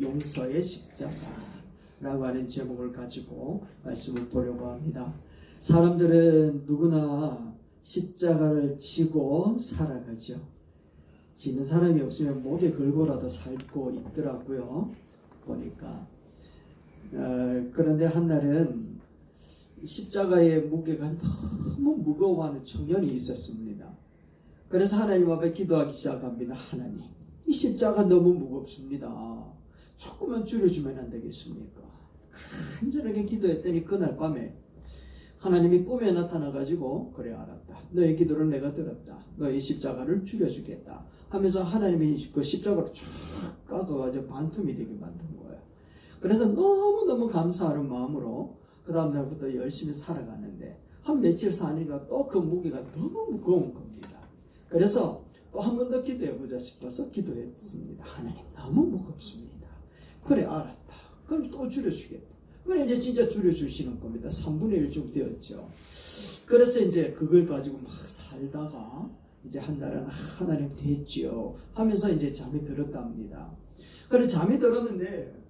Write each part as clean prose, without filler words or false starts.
용서의 십자가라고 하는 제목을 가지고 말씀을 보려고 합니다. 사람들은 누구나 십자가를 지고 살아가죠. 지는 사람이 없으면 목에 걸고라도 살고 있더라고요. 보니까. 그런데 한날은 십자가의 무게가 너무 무거워하는 청년이 있었습니다. 그래서 하나님 앞에 기도하기 시작합니다. 하나님, 이 십자가 너무 무겁습니다. 조금만 줄여주면 안 되겠습니까? 간절하게 기도했더니 그날 밤에 하나님이 꿈에 나타나가지고, 그래 알았다, 너의 기도를 내가 들었다, 너의 십자가를 줄여주겠다 하면서 하나님이 그 십자가를 쫙 깎아가지고 반틈이 되게 만든 거예요. 그래서 너무너무 감사하는 마음으로 그 다음날부터 열심히 살아가는데, 한 며칠 사니까 또 그 무게가 너무 무거운 겁니다. 그래서 또 한 번 더 기도해보자 싶어서 기도했습니다. 하나님, 너무 무겁습니다. 그래 알았다, 그럼 또 줄여주겠다. 그래 이제 진짜 줄여주시는 겁니다. 3분의 1쯤 되었죠. 그래서 이제 그걸 가지고 막 살다가 이제 한 날은 하나님 됐지요 하면서 이제 잠이 들었답니다. 그래 잠이 들었는데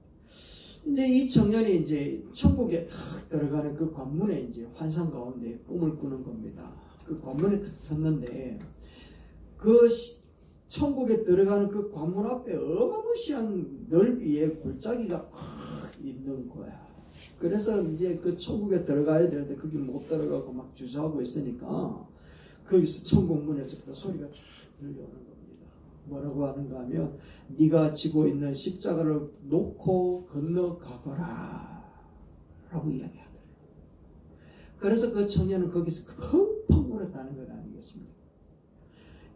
이제 이 청년이 이제 천국에 탁 들어가는 그 관문에 이제 환상 가운데 꿈을 꾸는 겁니다. 그 관문에 탁 섰는데 그 천국에 들어가는 그 관문 앞에 어마무시한 넓이에 골짜기가 있는 거야. 그래서 이제 그 천국에 들어가야 되는데 거기 못 들어가고 막 주저하고 있으니까 거기서 천국 문에서부터 소리가 쫙 들려오는 겁니다. 뭐라고 하는가 하면, 네가 지고 있는 십자가를 놓고 건너가거라 라고 이야기하더래요. 그래서 그 청년은 거기서 펑펑 울었다는 것 아니겠습니까?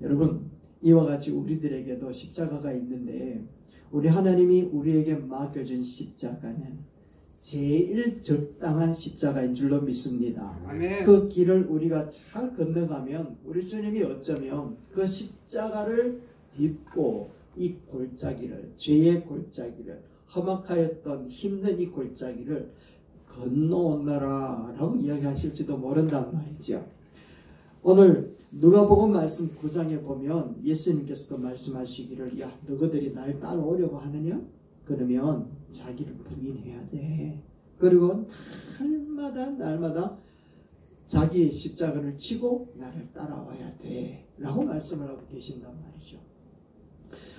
여러분, 이와 같이 우리들에게도 십자가가 있는데, 우리 하나님이 우리에게 맡겨준 십자가는 제일 적당한 십자가인 줄로 믿습니다. 아멘. 그 길을 우리가 잘 건너가면 우리 주님이 어쩌면 그 십자가를 딛고 이 골짜기를, 죄의 골짜기를, 험악하였던 힘든 이 골짜기를 건너오너라 라고 이야기하실지도 모른단 말이죠. 오늘 누가복음 말씀 9장에 보면 예수님께서도 말씀하시기를, 야, 너희들이 날 따라오려고 하느냐? 그러면 자기를 부인해야 돼. 그리고 날마다 자기의 십자가를 지고 나를 따라와야 돼 라고 말씀을 하고 계신단 말이죠.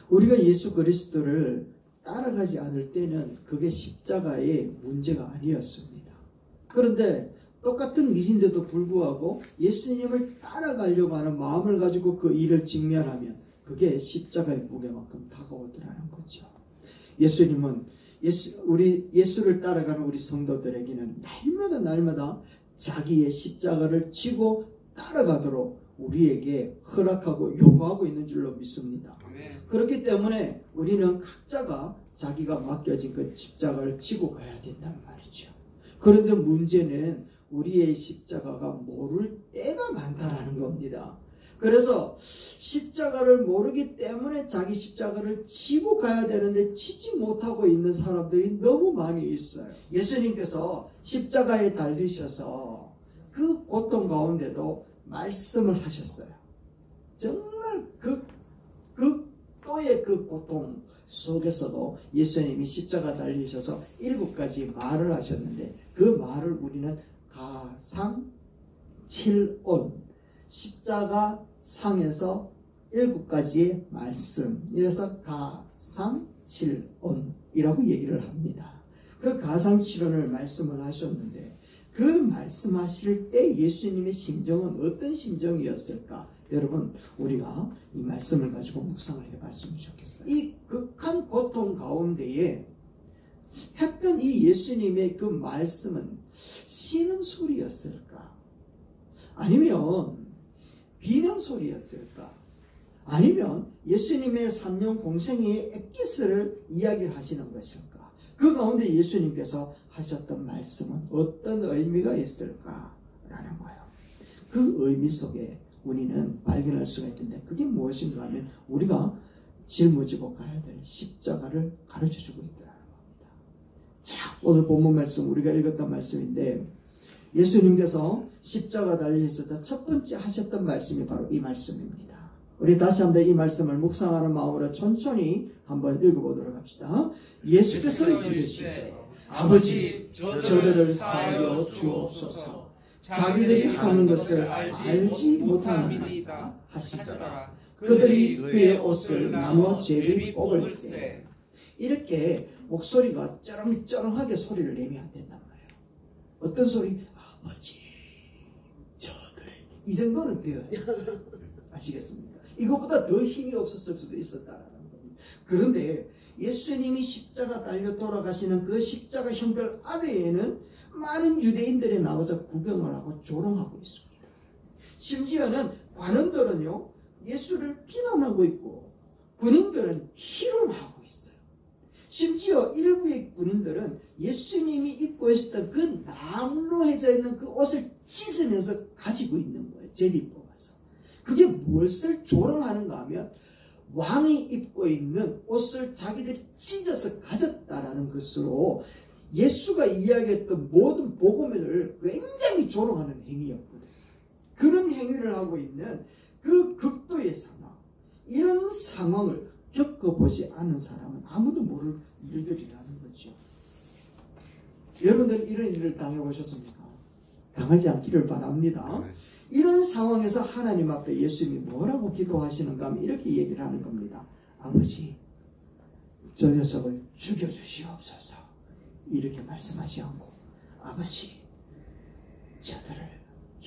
우리가 예수 그리스도를 따라가지 않을 때는 그게 십자가의 문제가 아니었습니다. 그런데 똑같은 일인데도 불구하고 예수님을 따라가려고 하는 마음을 가지고 그 일을 직면하면 그게 십자가의 무게만큼 다가오더라는 거죠. 예수님은 예수를 따라가는 우리 성도들에게는 날마다 자기의 십자가를 지고 따라가도록 우리에게 허락하고 요구하고 있는 줄로 믿습니다. 아멘. 그렇기 때문에 우리는 각자가 자기가 맡겨진 그 십자가를 지고 가야 된단 말이죠. 그런데 문제는 우리의 십자가가 모를 때가 많다라는 겁니다. 그래서 십자가를 모르기 때문에 자기 십자가를 지고 가야 되는데 지지 못하고 있는 사람들이 너무 많이 있어요. 예수님께서 십자가에 달리셔서 그 고통 가운데도 말씀을 하셨어요. 정말 그 또의 그 고통 속에서도 예수님이 십자가 달리셔서 7가지 말을 하셨는데, 그 말을 우리는 가상칠온, 십자가 상에서 7가지의 말씀, 이래서 가상칠온이라고 얘기를 합니다. 그 가상칠온을 말씀을 하셨는데, 그 말씀하실 때 예수님의 심정은 어떤 심정이었을까? 여러분, 우리가 이 말씀을 가지고 묵상을 해봤으면 좋겠어요. 이 극한 고통 가운데에 했던 이 예수님의 그 말씀은 신음소리였을까? 아니면 비명소리였을까? 아니면 예수님의 3년 공생의 엑기스를 이야기를 하시는 것일까? 그 가운데 예수님께서 하셨던 말씀은 어떤 의미가 있을까라는 거예요. 그 의미 속에 우리는 발견할 수가 있는데, 그게 무엇인가 하면 우리가 짊어지고 가야 될 십자가를 가르쳐주고 있더라는 겁니다. 자, 오늘 본문 말씀 우리가 읽었던 말씀인데, 예수님께서 십자가 달리셔서 첫 번째 하셨던 말씀이 바로 이 말씀입니다. 우리 다시 한번 이 말씀을 묵상하는 마음으로 천천히 한번 읽어보도록 합시다. 예수께서 이르시되 아버지 저들을 사하여 주옵소서. 자기들이 하는 것을 알지 못하느니라 하시더라. 그들이 그의 옷을 나무 제비 뽑을 때 이렇게 목소리가 쩌렁쩌렁하게 소리를 내면 안 된단 말이에요. 어떤 소리? 아버지 저들의 이 정도는 돼요. 아시겠습니까? 이것보다 더 힘이 없었을 수도 있었다라는 겁니다. 그런데 예수님이 십자가 달려 돌아가시는 그 십자가 형별 아래에는 많은 유대인들이 나와서 구경을 하고 조롱하고 있습니다. 심지어는 관원들은요 예수를 비난하고 있고 군인들은 희롱하고 있어요. 심지어 일부의 군인들은 예수님이 입고 있었던 그 나무해져 있는 그 옷을 찢으면서 가지고 있는 거예요. 제비 뽑아서. 그게 무엇을 조롱하는가 하면 왕이 입고 있는 옷을 자기들이 찢어서 가졌다라는 것으로 예수가 이야기했던 모든 복음을 굉장히 조롱하는 행위였거든요. 그런 행위를 하고 있는 그 극도의 상황, 이런 상황을 겪어보지 않은 사람은 아무도 모를 일들이라는 거죠. 여러분들 이런 일을 당해보셨습니까? 당하지 않기를 바랍니다. 이런 상황에서 하나님 앞에 예수님이 뭐라고 기도하시는가 하면 이렇게 얘기를 하는 겁니다. 아버지 저 녀석을 죽여주시옵소서. 이렇게 말씀하지 않고 아버지 저들을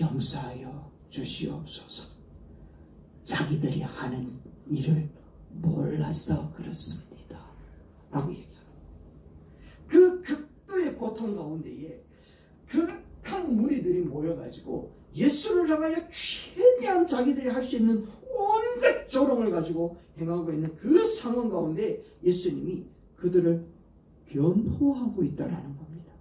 용서하여 주시옵소서. 자기들이 하는 일을 몰라서 그렇습니다 라고 얘기합니다. 그 극도의 고통 가운데에 극한 무리들이 모여가지고 예수를 향하여 최대한 자기들이 할 수 있는 온갖 조롱을 가지고 행하고 있는 그 상황 가운데 예수님이 그들을 변호하고 있다라는 겁니다.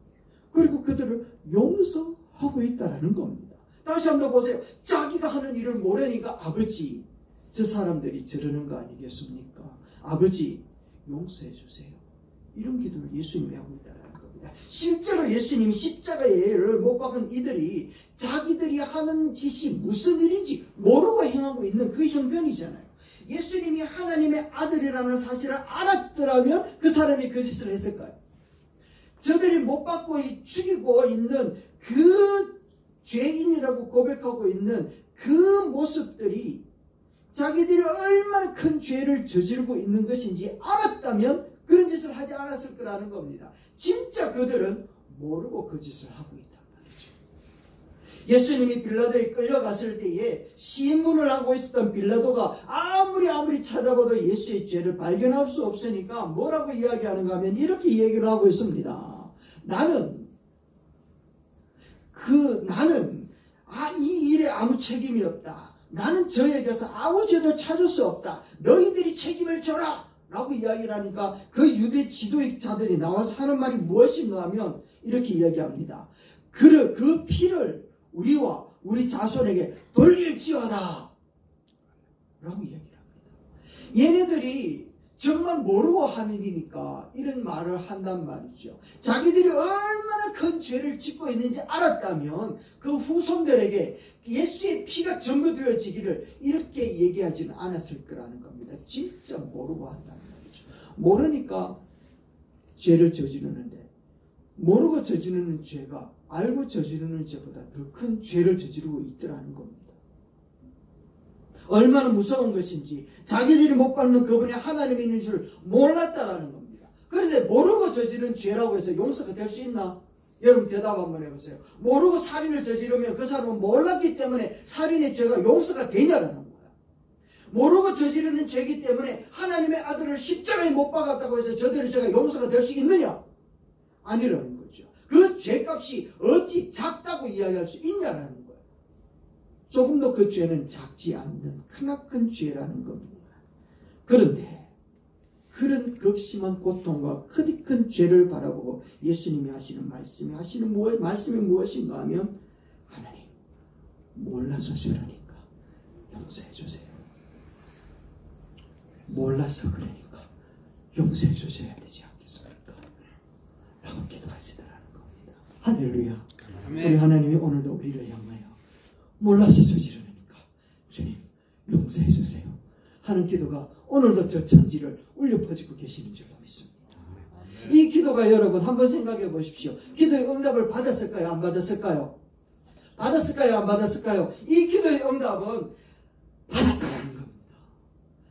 그리고 그들을 용서하고 있다라는 겁니다. 다시 한번 보세요. 자기가 하는 일을 모르니까 아버지 저 사람들이 저러는 거 아니겠습니까? 아버지 용서해 주세요. 이런 기도를 예수님이 하고 있다라는 겁니다. 실제로 예수님이 십자가를 못 박은 이들이 자기들이 하는 짓이 무슨 일인지 모르고 행하고 있는 그 형편이잖아요. 예수님이 하나님의 아들이라는 사실을 알았더라면 그 사람이 그 짓을 했을까요? 저들이 못 받고 죽이고 있는 그 죄인이라고 고백하고 있는 그 모습들이 자기들이 얼마나 큰 죄를 저지르고 있는 것인지 알았다면 그런 짓을 하지 않았을 거라는 겁니다. 진짜 그들은 모르고 그 짓을 하고 있단 말이죠. 예수님이 빌라도에 끌려갔을 때에 시인문을 하고 있었던 빌라도가 아무리 찾아봐도 예수의 죄를 발견할 수 없으니까 뭐라고 이야기하는가 하면 이렇게 얘기를 하고 있습니다. 나는 이 일에 아무 책임이 없다. 나는 저에게서 아무 죄도 찾을 수 없다. 너희들이 책임을 져라 라고 이야기를 하니까 그 유대 지도자들이 나와서 하는 말이 무엇인가 하면 이렇게 이야기합니다. 그 피를 우리와 우리 자손에게 돌릴지어다 라고 이야기를 합니다. 얘네들이 정말 모르고 하는 일이니까 이런 말을 한단 말이죠. 자기들이 얼마나 큰 죄를 짓고 있는지 알았다면 그 후손들에게 예수의 피가 증거되어지기를 이렇게 얘기하지는 않았을 거라는 겁니다. 진짜 모르고 한다는 말이죠. 모르니까 죄를 저지르는데 모르고 저지르는 죄가 알고 저지르는 죄보다 더 큰 죄를 저지르고 있더라는 겁니다. 얼마나 무서운 것인지 자기들이 못 받는 그분이 하나님이 있는 줄 몰랐다라는 겁니다. 그런데 모르고 저지른 죄라고 해서 용서가 될 수 있나? 여러분 대답 한번 해보세요. 모르고 살인을 저지르면 그 사람은 몰랐기 때문에 살인의 죄가 용서가 되냐라는 거야. 모르고 저지르는 죄이기 때문에 하나님의 아들을 십자가에 못 박았다고 해서 저들의 죄가 용서가 될 수 있느냐? 아니라는 거죠. 그 죄값이 어찌 작다고 이야기할 수 있냐라는 거예요. 조금도 그 죄는 작지 않는 크나큰 죄라는 겁니다. 그런데 그런 극심한 고통과 크디 큰 죄를 바라보고 예수님이 하시는 말씀이 무엇인가 하면 하나님 몰라서 저러니까 용서해 주세요. 몰라서 그러니까 용서해 주셔야 되지 않겠습니까? 라고 기도하시더라는 겁니다. 할렐루야. 우리 하나님이 오늘도 우리를 향하여 몰라서 저지르니까 주님 용서해 주세요. 하는 기도가 오늘도 저 천지를 울려 퍼지고 계시는 줄로 믿습니다. 이 기도가 여러분 한번 생각해 보십시오. 기도의 응답을 받았을까요? 안 받았을까요? 받았을까요? 안 받았을까요? 이 기도의 응답은 받았다는 겁니다.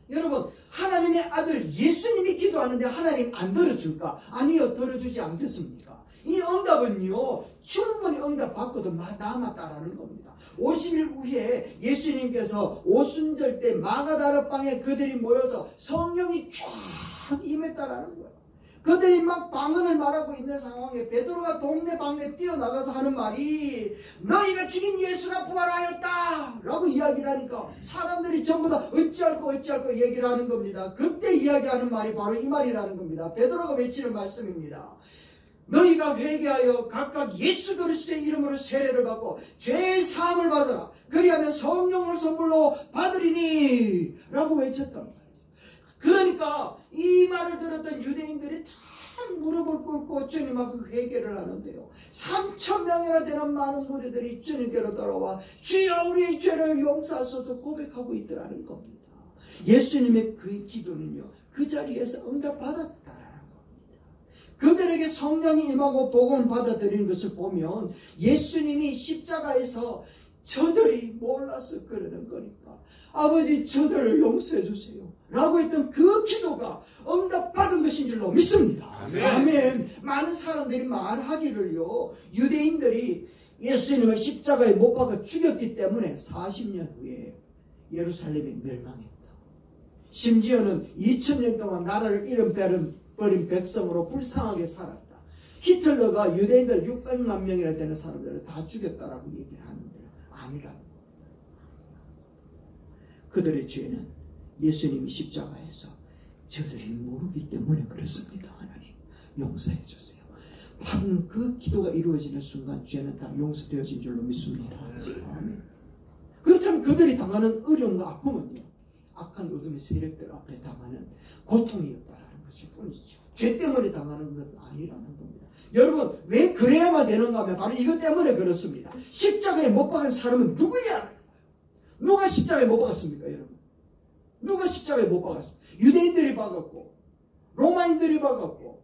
여러분, 하나님의 아들 예수님이 기도하는데 하나님 안 들어줄까? 아니요, 들어주지 않겠습니까? 이 응답은요, 충분히 응답받고도 남았다라는 겁니다. 50일 후에 예수님께서 오순절 때 마가다락방에 그들이 모여서 성령이 쫙 임했다라는 거예요. 그들이 막 방언을 말하고 있는 상황에 베드로가 동네 방네 뛰어나가서 하는 말이 너희가 죽인 예수가 부활하였다 라고 이야기를 하니까 사람들이 전부 다 어찌할꼬 얘기를 하는 겁니다. 그때 이야기하는 말이 바로 이 말이라는 겁니다. 베드로가 외치는 말씀입니다. 너희가 회개하여 각각 예수 그리스도의 이름으로 세례를 받고 죄의 사함을 받으라. 그리하면 성령을 선물로 받으리니 라고 외쳤단 말이에요. 그러니까 이 말을 들었던 유대인들이 다 무릎을 꿇고 주님 앞에 회개를 하는데요. 3,000명이나 되는 많은 무리들이 주님께로 돌아와 주여 우리의 죄를 용서하소서 고백하고 있더라는 겁니다. 예수님의 그 기도는요, 그 자리에서 응답받았다라는 겁니다. 그들에게 성령이 임하고 복음을 받아들이는 것을 보면 예수님이 십자가에서 저들이 몰라서 그러는 거니까 아버지 저들을 용서해 주세요 라고 했던 그 기도가 응답받은 것인 줄로 믿습니다. 아멘. 아멘. 많은 사람들이 말하기를요, 유대인들이 예수님을 십자가에 못 박아 죽였기 때문에 40년 후에 예루살렘이 멸망했다. 심지어는 2000년 동안 나라를 잃어버린 백성으로 불쌍하게 살았다. 히틀러가 유대인들 600만 명이나 되는 사람들을 다 죽였다라고 얘기를 하는데요. 아니라 그들의 죄는 예수님이 십자가에서 저들이 모르기 때문에 그렇습니다. 하나님 용서해 주세요. 방금 그 기도가 이루어지는 순간 죄는 다 용서되어진 줄로 믿습니다. 아멘. 그렇다면 그들이 당하는 어려움과 아픔은요, 악한 어둠의 세력들 앞에 당하는 고통이었다라는 것일 뿐이죠. 죄 때문에 당하는 것은 아니라는 겁니다. 여러분, 왜 그래야만 되는가 하면 바로 이것 때문에 그렇습니다. 십자가에 못 박은 사람은 누구냐? 누가 십자가에 못 박았습니까, 여러분? 누가 십자가에 못 박았습니까? 유대인들이 박았고, 로마인들이 박았고,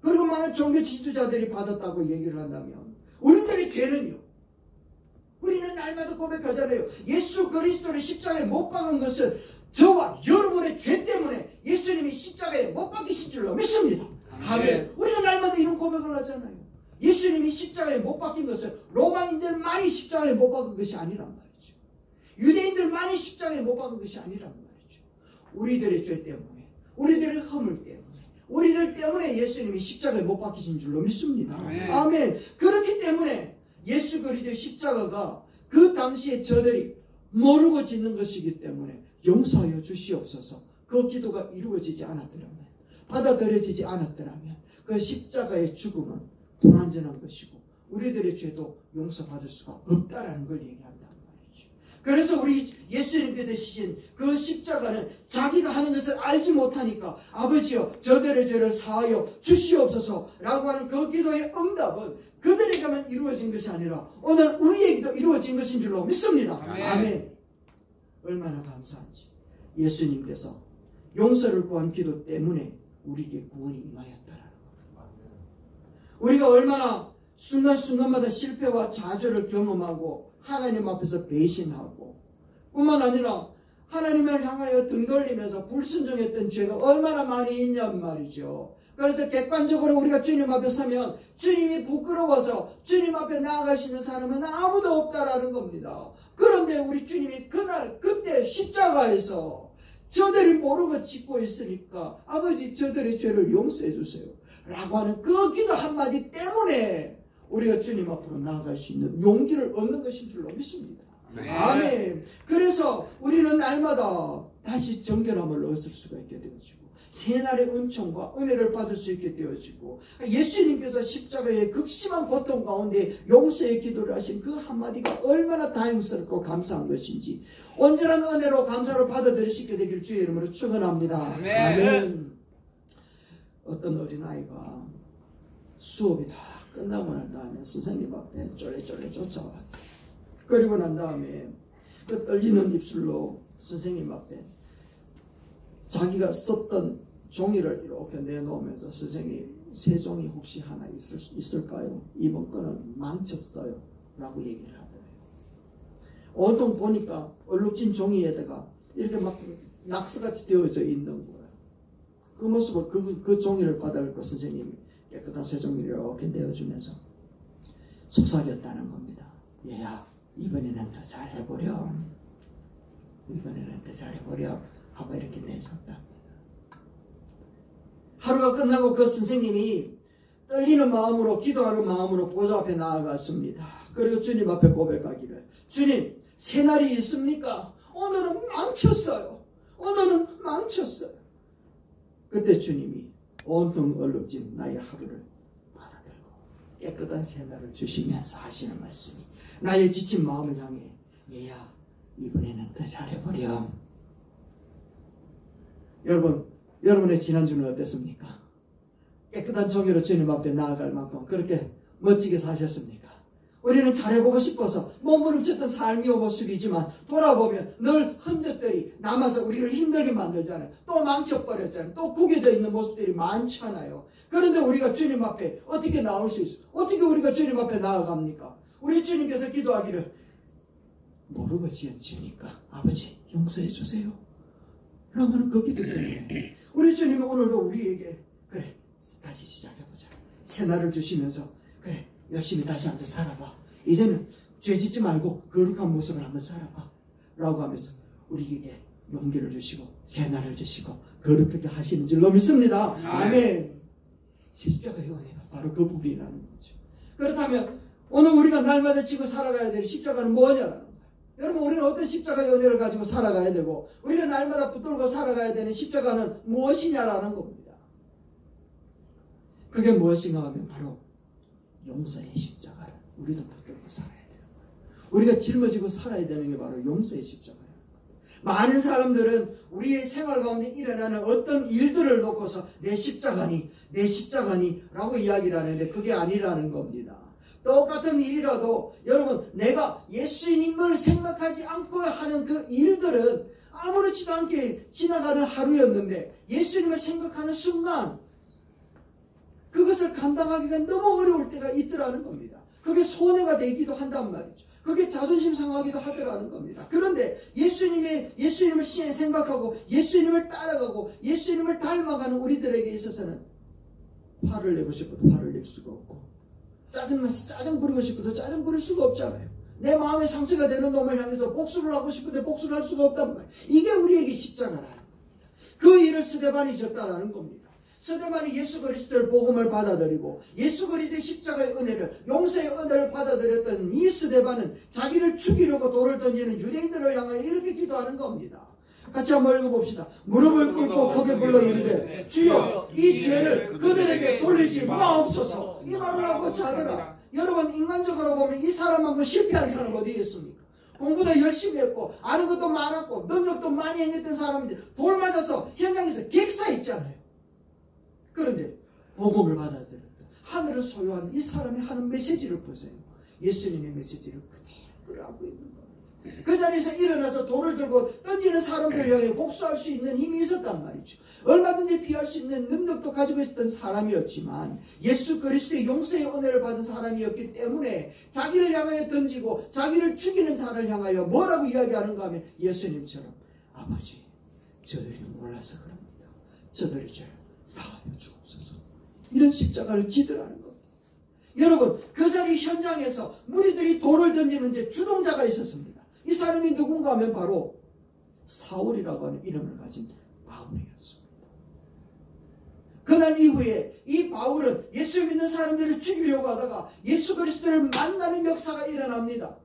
그리고 많은 종교 지도자들이 받았다고 얘기를 한다면, 우리들의 죄는요, 우리는 날마다 고백하잖아요. 예수 그리스도를 십자가에 못 박은 것은 저와 여러분의 죄 때문에 예수님이 십자가에 못 박히신 줄로 믿습니다. 아멘. 우리가 날마다 이런 고백을 하잖아요. 예수님이 십자가에 못 박힌 것은 로마인들만이 십자가에 못 박은 것이 아니란 말이죠. 유대인들만이 십자가에 못 박은 것이 아니란 말이죠. 우리들의 죄 때문에, 우리들의 허물 때문에, 우리들 때문에 예수님이 십자가에 못 박히신 줄로 믿습니다. 아멘. 아멘. 그렇기 때문에 예수 그리스도의 십자가가 그 당시에 저들이 모르고 짓는 것이기 때문에 용서하여 주시옵소서. 그 기도가 이루어지지 않았더라면, 받아들여지지 않았더라면 그 십자가의 죽음은 불완전한 것이고 우리들의 죄도 용서받을 수가 없다라는 걸 얘기한단 말이죠. 그래서 우리 예수님께서 지신 그 십자가는 자기가 하는 것을 알지 못하니까 아버지여 저들의 죄를 사하여 주시옵소서 라고 하는 그 기도의 응답은 그들에게만 이루어진 것이 아니라 오늘 우리에게도 이루어진 것인 줄로 믿습니다. 아멘. 아멘. 얼마나 감사한지. 예수님께서 용서를 구한 기도 때문에 우리에게 구원이 임하였다라는 겁니다. 우리가 얼마나 순간순간마다 실패와 좌절을 경험하고 하나님 앞에서 배신하고 뿐만 아니라 하나님을 향하여 등 돌리면서 불순종했던 죄가 얼마나 많이 있냔 말이죠. 그래서 객관적으로 우리가 주님 앞에 서면 주님이 부끄러워서 주님 앞에 나아갈 수 있는 사람은 아무도 없다라는 겁니다. 그런데 우리 주님이 그때 십자가에서 저들이 모르고 짓고 있으니까 아버지 저들의 죄를 용서해 주세요 라고 하는 그 기도 한마디 때문에 우리가 주님 앞으로 나아갈 수 있는 용기를 얻는 것인 줄로 믿습니다. 네. 아멘. 그래서 우리는 날마다 다시 정결함을 얻을 수가 있게 되어지고 새날의 은총과 은혜를 받을 수 있게 되어지고 예수님께서 십자가의 극심한 고통 가운데 용서의 기도를 하신 그 한마디가 얼마나 다행스럽고 감사한 것인지 온전한 은혜로 감사를 받아들일 수 있게 되기를 주의 이름으로 축원합니다. 아멘. 아멘. 어떤 어린아이가 수업이 다 끝나고 난 다음에 선생님 앞에 쫄래쫄래 쫓아왔다. 그리고 난 다음에 그 떨리는 입술로 선생님 앞에 자기가 썼던 종이를 이렇게 내놓으면서 선생님 새 종이 혹시 하나 있을까요? 이번 거는 망쳤어요 라고 얘기를 하더래요. 온통 보니까 얼룩진 종이에다가 이렇게 막 낙서같이 되어져 있는 거예요. 그 모습을 그 종이를 받아들고 선생님이 깨끗한 새 종이를 이렇게 내어주면서 속삭였다는 겁니다. 얘야 이번에는 더 잘해보렴. 이번에는 더 잘해보렴 하고 이렇게 내줬답니다. 하루가 끝나고 그 선생님이 떨리는 마음으로 기도하는 마음으로 보좌 앞에 나아갔습니다. 그리고 주님 앞에 고백하기를 주님 새날이 있습니까? 오늘은 망쳤어요. 오늘은 망쳤어요. 그때 주님이 온통 얼룩진 나의 하루를 받아들고 깨끗한 새날을 주시면서 하시는 말씀이 나의 지친 마음을 향해 얘야 이번에는 더 잘해보렴. 여러분의 지난주는 어땠습니까? 깨끗한 종이로 주님 앞에 나아갈 만큼 그렇게 멋지게 사셨습니까? 우리는 잘해보고 싶어서 몸부림쳤던 삶의 모습이지만 돌아보면 늘 흔적들이 남아서 우리를 힘들게 만들잖아요. 또 망쳐버렸잖아요. 또 구겨져 있는 모습들이 많잖아요. 그런데 우리가 주님 앞에 어떻게 나올 수 있어요? 어떻게 우리가 주님 앞에 나아갑니까? 우리 주님께서 기도하기를 모르고 지었지니까 아버지 용서해 주세요 라는 그 기도 때문에 우리 주님은 오늘도 우리에게 그래 다시 시작해보자. 새날을 주시면서 그래 열심히 다시 한번 살아봐. 이제는 죄짓지 말고 거룩한 모습을 한번 살아봐 라고 하면서 우리에게 용기를 주시고 새날을 주시고 거룩하게 하시는 줄로 믿습니다. 아멘. 십자가의 은혜가 바로 그 부분이라는 거죠. 그렇다면 오늘 우리가 날마다 지고 살아가야 될 십자가는 뭐냐라는 거예요. 여러분 우리는 어떤 십자가의 은혜를 가지고 살아가야 되고 우리가 날마다 붙들고 살아가야 되는 십자가는 무엇이냐라는 겁니다. 그게 무엇인가 하면 바로 용서의 십자가를 우리도 붙들고 살아야 되는 거예요. 우리가 짊어지고 살아야 되는 게 바로 용서의 십자가예요. 많은 사람들은 우리의 생활 가운데 일어나는 어떤 일들을 놓고서 내 십자가니 라고 이야기를 하는데 그게 아니라는 겁니다. 똑같은 일이라도 여러분 내가 예수님을 생각하지 않고 하는 그 일들은 아무렇지도 않게 지나가는 하루였는데 예수님을 생각하는 순간 그것을 감당하기가 너무 어려울 때가 있더라는 겁니다. 그게 손해가 되기도 한단 말이죠. 그게 자존심 상하기도 하더라는 겁니다. 그런데 예수님을 생각하고 예수님을 따라가고 예수님을 닮아가는 우리들에게 있어서는 화를 내고 싶어도 화를 낼 수가 없고 짜증나서 짜증 부리고 싶어도 짜증 부릴 수가 없잖아요. 내 마음에 상처가 되는 놈을 향해서 복수를 하고 싶은데 복수를 할 수가 없단 말이에요. 이게 우리에게 십자가라는 겁니다. 그 일을 스데반이 졌다라는 겁니다. 스데반이 예수 그리스도의 복음을 받아들이고 예수 그리스도의 십자가의 은혜를 용서의 은혜를 받아들였던 이 스데반은 자기를 죽이려고 돌을 던지는 유대인들을 향하여 이렇게 기도하는 겁니다. 같이 한번 읽어봅시다. 무릎을 꿇고 크게 불러 이르되 주여 이 죄를 그들에게 돌리지 마옵소서. 이 말을 하고 자더라. 여러분 인간적으로 보면 이 사람만큼 실패한 사람 어디 있습니까? 공부도 열심히 했고 아는 것도 많았고 능력도 많이 행했던 사람인데 돌 맞아서 현장에서 객사했잖아요. 그런데 복음을 받아들였다. 하늘을 소유한 이 사람이 하는 메시지를 보세요. 예수님의 메시지를 그대로 하고 있는 거예요. 그 자리에서 일어나서 돌을 들고 던지는 사람들을 향해 복수할 수 있는 힘이 있었단 말이죠. 얼마든지 피할 수 있는 능력도 가지고 있었던 사람이었지만 예수 그리스도의 용서의 은혜를 받은 사람이었기 때문에 자기를 향하여 던지고 자기를 죽이는 자를 향하여 뭐라고 이야기하는가 하면 예수님처럼 아버지 저들이 몰라서 그럽니다. 저들이 죄를 사하여 주옵소서. 이런 십자가를 지더라는 겁니다. 여러분 그 자리 현장에서 무리들이 돌을 던지는데 주동자가 있었습니다. 이 사람이 누군가 하면 바로 사울이라고 하는 이름을 가진 바울이었습니다. 그날 이후에 이 바울은 예수 믿는 사람들을 죽이려고 하다가 예수 그리스도를 만나는 역사가 일어납니다.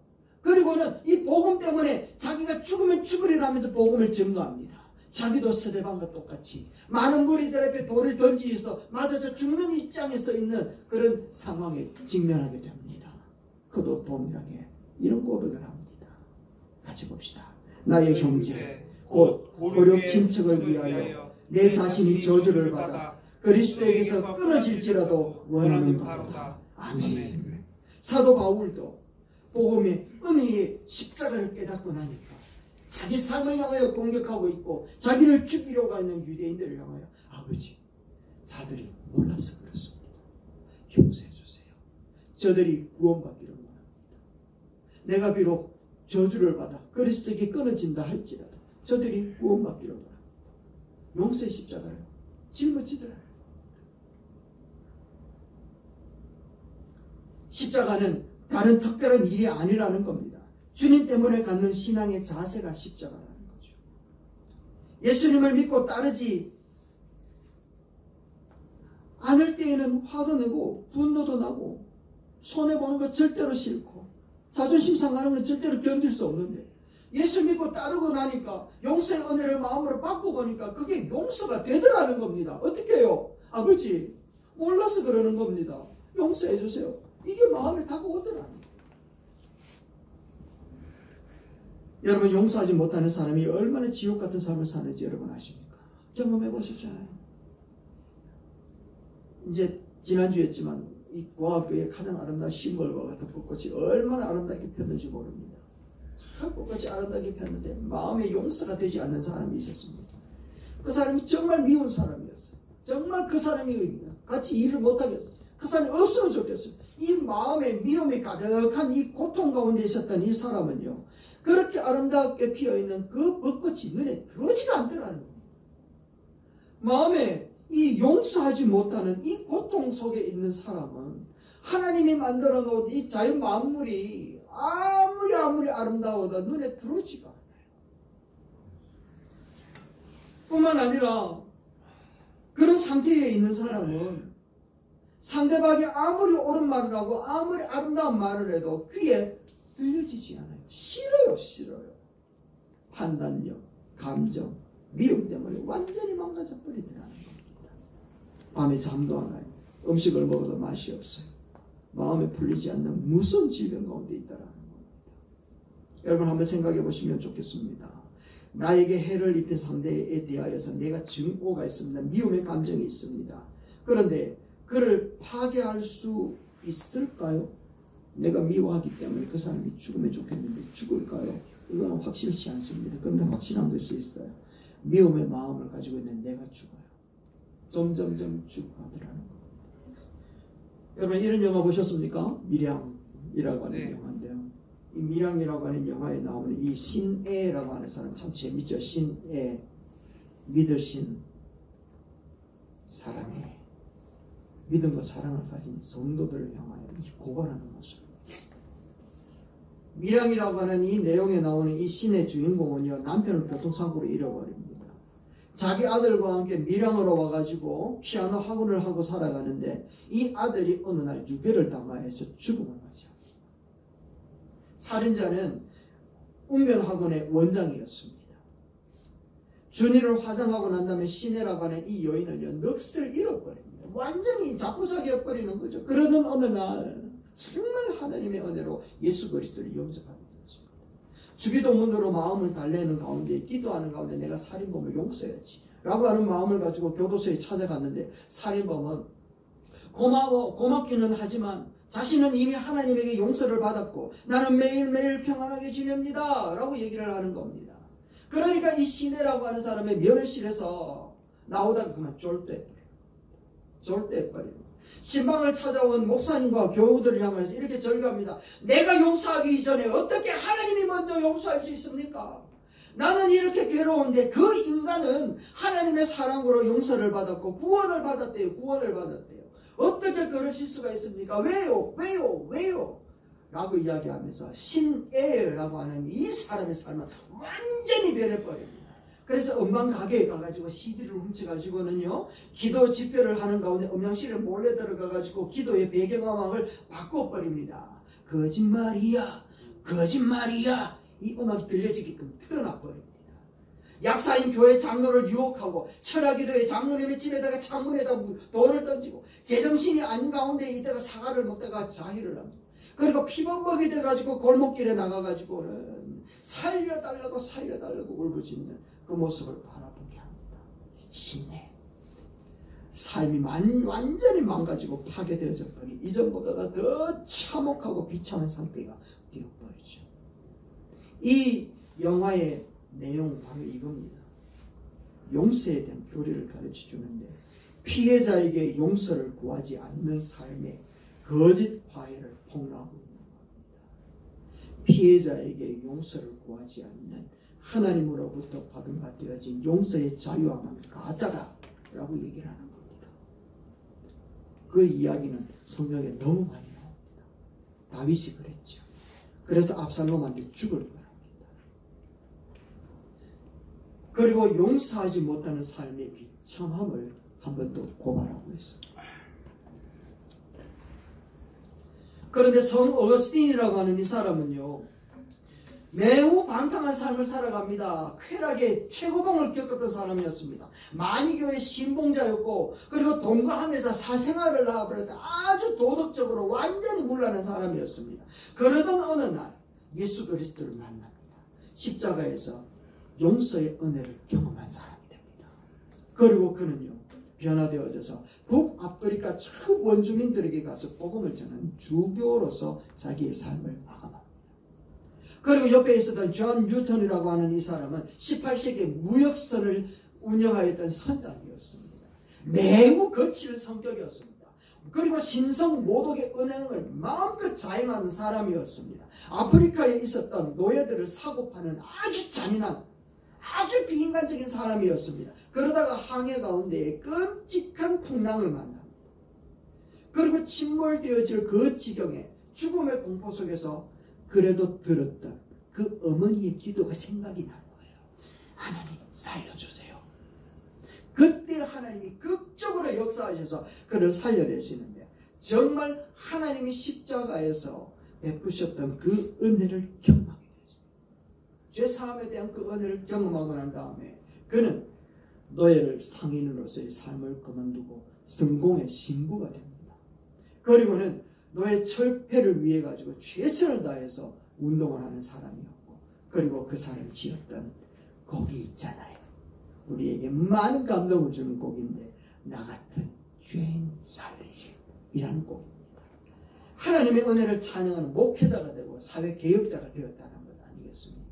그리고는 이 복음 때문에 자기가 죽으면 죽으리라면서 복음을 증거합니다. 자기도 스데반과 똑같이 많은 무리들 앞에 돌을 던지면서 맞아서 죽는 입장에 서 있는 그런 상황에 직면하게 됩니다. 그도 동일하게 이런 고백을 합니다. 같이 봅시다. 나의 형제 곧 고력 친척을 위하여 내 자신이 저주를 받아 그리스도에게서 끊어질지라도 원하는 바로다. 아멘. 사도 바울도 복음의 은혜의 십자가를 깨닫고 나니까 자기 삶을 향하여 공격하고 있고 자기를 죽이려고 하는 유대인들을 향하여 아버지, 자들이 몰라서 그렇습니다. 용서해 주세요. 저들이 구원받기를 원합니다. 내가 비록 저주를 받아 그리스도에게 끊어진다 할지라도 저들이 구원받기를 원합니다. 용서의 십자가를 짊어지더라. 십자가는 다른 특별한 일이 아니라는 겁니다. 주님 때문에 갖는 신앙의 자세가 십자가라는 거죠. 예수님을 믿고 따르지 않을 때에는 화도 내고 분노도 나고 손해보는 거 절대로 싫고 자존심 상하는 건 절대로 견딜 수 없는데 예수 믿고 따르고 나니까 용서의 은혜를 마음으로 받고 보니까 그게 용서가 되더라는 겁니다. 어떻게 해요? 아버지, 몰라서 그러는 겁니다. 용서해 주세요. 이게 마음에 다가오더라는 거예요. 여러분, 용서하지 못하는 사람이 얼마나 지옥 같은 삶을 사는지 여러분 아십니까? 경험해 보셨잖아요. 이제 지난주였지만 이 고학교의 가장 아름다운 심벌과 같은 벚꽃이 얼마나 아름답게 폈는지 모릅니다. 참 벚꽃이 아름답게 폈는데 마음에 용서가 되지 않는 사람이 있었습니다. 그 사람이 정말 미운 사람이었어요. 정말 그 사람이 같이 일을 못하겠어요. 그 사람이 없으면 좋겠어요. 이 마음에 미움이 가득한 이 고통 가운데 있었던 이 사람은요, 그렇게 아름답게 피어있는 그 벚꽃이 눈에 들어오지가 않더라는 겁니다. 마음에 이 용서하지 못하는 이 고통 속에 있는 사람은 하나님이 만들어 놓은 이 자연 만물이 아무리 아름다워도 눈에 들어오지가 않아요. 뿐만 아니라 그런 상태에 있는 사람은 상대방이 아무리 옳은 말을 하고 아무리 아름다운 말을 해도 귀에 들려지지 않아요. 싫어요. 판단력, 감정, 미움 때문에 완전히 망가져 버리더라는 겁니다. 밤에 잠도 안 와요. 음식을 먹어도 맛이 없어요. 마음에 풀리지 않는 무서운 질병 가운데 있다라는 겁니다. 여러분 한번 생각해 보시면 좋겠습니다. 나에게 해를 입힌 상대에 대하여서 내가 증오가 있습니다. 미움의 감정이 있습니다. 그런데 그를 파괴할 수 있을까요? 내가 미워하기 때문에 그 사람이 죽으면 좋겠는데 죽을까요? 이거는 확실치 않습니다. 그런데 확실한 것이 있어요. 미움의 마음을 가지고 있는 내가 죽어요. 점점점 죽어가더라는 겁니다. 여러분 이런 영화 보셨습니까? 밀양이라고 하는 영화인데요. 이 밀양이라고 하는 영화에 나오는 이 신애라고 하는 사람 참 재밌죠. 신애, 믿을 신, 사랑해. 믿음과 사랑을 가진 성도들을 향하여 고발하는 모습. 밀양이라고 하는 이 내용에 나오는 이 신의 주인공은요, 남편을 교통사고로 잃어버립니다. 자기 아들과 함께 밀양으로 와가지고 피아노 학원을 하고 살아가는데 이 아들이 어느 날 유괴를 당하여서 죽음을 맞이합니다. 살인자는 운명학원의 원장이었습니다. 준이를 화장하고 난 다음에 신혜라고 하는 이 여인은요, 넋을 잃어버립니다. 완전히 자포자기해버리는 거죠. 그러는 어느 날 정말 하나님의 은혜로 예수 그리스도를 영접하게 되었습니다. 주기도문으로 마음을 달래는 가운데, 기도하는 가운데 내가 살인범을 용서해야지 라고 하는 마음을 가지고 교도소에 찾아갔는데 살인범은 고맙기는 하지만 자신은 이미 하나님에게 용서를 받았고 나는 매일매일 평안하게 지냅니다 라고 얘기를 하는 겁니다. 그러니까 이 시내라고 하는 사람의 면회실에서 나오다가 그만 쫄대버리고 신방을 찾아온 목사님과 교우들을 향해서 이렇게 절규합니다. 내가 용서하기 이전에 어떻게 하나님이 먼저 용서할 수 있습니까? 나는 이렇게 괴로운데 그 인간은 하나님의 사랑으로 용서를 받았고 구원을 받았대요. 어떻게 그러실 수가 있습니까? 왜요? 라고 이야기하면서 신애라고 하는 이 사람의 삶은 완전히 변해버립니다. 그래서 음반 가게에 가가지고 CD를 훔쳐가지고는요, 기도 집회를 하는 가운데 음향실에 몰래 들어가가지고 기도의 배경음악을 바꿔버립니다. 거짓말이야. 이 음악이 들려지게끔 틀어놔버립니다. 약사인 교회 장로를 유혹하고 철학기도의 장로님의 집에다가 창문에다 돌을 던지고 제정신이 아닌 가운데 이때가 사과를 먹다가 자해를 합니다. 그리고 피범벅이 돼가지고 골목길에 나가가지고는 살려달라고 울부짖는 그 모습을 바라보게 합니다. 신의 삶이 완전히 망가지고 파괴되어져 버리 이전보다 더 참혹하고 비참한 상태가 되어버리죠. 이 영화의 내용은 바로 이겁니다. 용서에 대한 교리를 가르쳐 주는데, 피해자에게 용서를 구하지 않는 삶에 거짓 화해를 폭로하고 있는 겁니다. 피해자에게 용서를 구하지 않는 하나님으로부터 받은 바 되어진 용서의 자유함은 가짜라라고 얘기를 하는 겁니다. 그 이야기는 성경에 너무 많이 나옵니다. 다윗이 그랬죠. 그래서 압살롬한테 죽을 거랍니다. 그리고 용서하지 못하는 삶의 비참함을 한 번 더 고발하고 있습니다. 그런데 성 어거스틴이라고 하는 이 사람은요, 매우 방탕한 삶을 살아갑니다. 쾌락의 최고봉을 겪었던 사람이었습니다. 만이교의 신봉자였고, 그리고 동거하면서 사생활을 나와버렸던 아주 도덕적으로 완전히 문란한 사람이었습니다. 그러던 어느 날 예수 그리스도를 만납니다. 십자가에서 용서의 은혜를 경험한 사람이 됩니다. 그리고 그는요, 변화되어져서 북아프리카 전 원주민들에게 가서 복음을 전하는 주교로서 자기의 삶을 마감합니다. 그리고 옆에 있었던 존 뉴턴이라고 하는 이 사람은 18세기에 무역선을 운영하였던 선장이었습니다. 매우 거칠 성격이었습니다. 그리고 신성 모독의 은행을 마음껏 자행하는 사람이었습니다. 아프리카에 있었던 노예들을 사고 파는 아주 잔인한, 아주 비인간적인 사람이었습니다. 그러다가 항해 가운데 끔찍한 풍랑을 만납니다. 그리고 침몰되어질 그 지경에 죽음의 공포 속에서 그래도 들었던 그 어머니의 기도가 생각이 난 거예요. 하나님 살려주세요. 그때 하나님이 극적으로 역사하셔서 그를 살려내시는데, 정말 하나님이 십자가에서 베푸셨던 그 은혜를 경험하게 되죠. 죄사함에 대한 그 은혜를 경험하고 난 다음에 그는 노예를 상인으로서의 삶을 그만두고 성공의 신부가 됩니다. 그리고는 노예 철폐를 위해 가지고 최선을 다해서 운동을 하는 사람이었고, 그리고 그 사람이 지었던 곡이 있잖아요. 우리에게 많은 감동을 주는 곡인데, 나 같은 죄인 살리심이라는 곡입니다. 하나님의 은혜를 찬양하는 목회자가 되고 사회개혁자가 되었다는 것 아니겠습니까?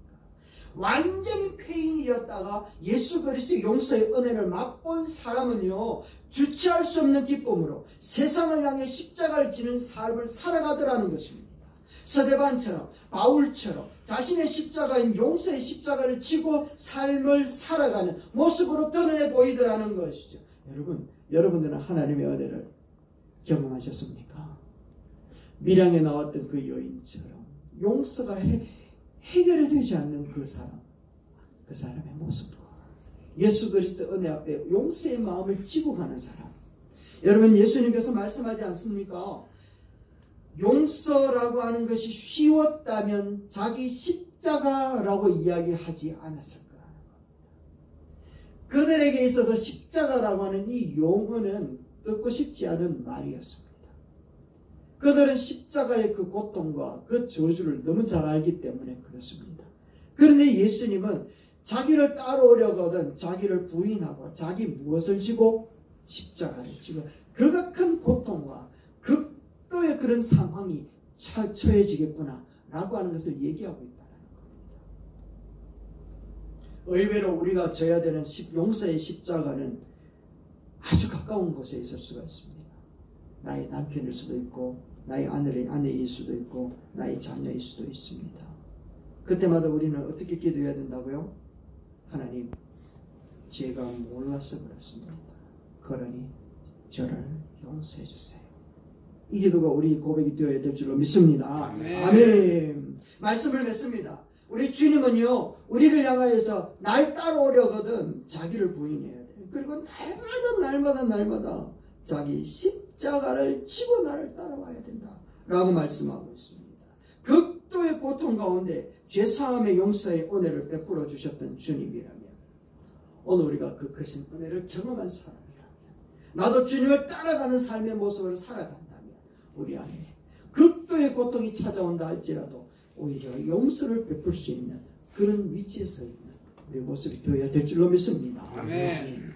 완전히 폐인이었다가 예수 그리스도의 용서의 은혜를 맛본 사람은요, 주체할 수 없는 기쁨으로 세상을 향해 십자가를 지는 삶을 살아가더라는 것입니다. 스데반처럼, 바울처럼 자신의 십자가인 용서의 십자가를 지고 삶을 살아가는 모습으로 드러내 보이더라는 것이죠. 여러분들은 하나님의 은혜를 경험하셨습니까? 밀양에 나왔던 그 여인처럼 용서가 해결이 되지 않는 그 사람의 모습과 예수 그리스도 은혜 앞에 용서의 마음을 지고 가는 사람. 여러분, 예수님께서 말씀하지 않습니까? 용서라고 하는 것이 쉬웠다면 자기 십자가라고 이야기하지 않았을 거라는 겁니다. 그들에게 있어서 십자가라고 하는 이 용어는 듣고 싶지 않은 말이었습니다. 그들은 십자가의 그 고통과 그 저주를 너무 잘 알기 때문에 그렇습니다. 그런데 예수님은 자기를 따라오려거든 자기를 부인하고 자기 무엇을 지고? 십자가를 지고 그가 큰 고통과 극도의 그런 상황이 처해지겠구나 라고 하는 것을 얘기하고 있다는 겁니다. 의외로 우리가 져야 되는 용서의 십자가는 아주 가까운 곳에 있을 수가 있습니다. 나의 남편일 수도 있고, 나의 아내일 수도 있고, 나의 자녀일 수도 있습니다. 그때마다 우리는 어떻게 기도해야 된다고요? 하나님, 제가 몰라서 그렇습니다. 그러니 저를 용서해 주세요. 이 기도가 우리 고백이 되어야 될 줄로 믿습니다. 아멘. 아멘. 말씀을 맺습니다. 우리 주님은요, 우리를 향하여서 날 따라오려거든 자기를 부인해야 돼. 그리고 날마다 자기 십자가를 지고 나를 따라와야 된다 라고 말씀하고 있습니다. 극도의 고통 가운데 죄사함의 용서의 은혜를 베풀어 주셨던 주님이라면, 오늘 우리가 그 크신 은혜를 경험한 사람이라면, 나도 주님을 따라가는 삶의 모습을 살아간다면 우리 안에 극도의 고통이 찾아온다 할지라도 오히려 용서를 베풀 수 있는 그런 위치에 서 있는 우리 모습이 되어야 될 줄로 믿습니다. 아멘.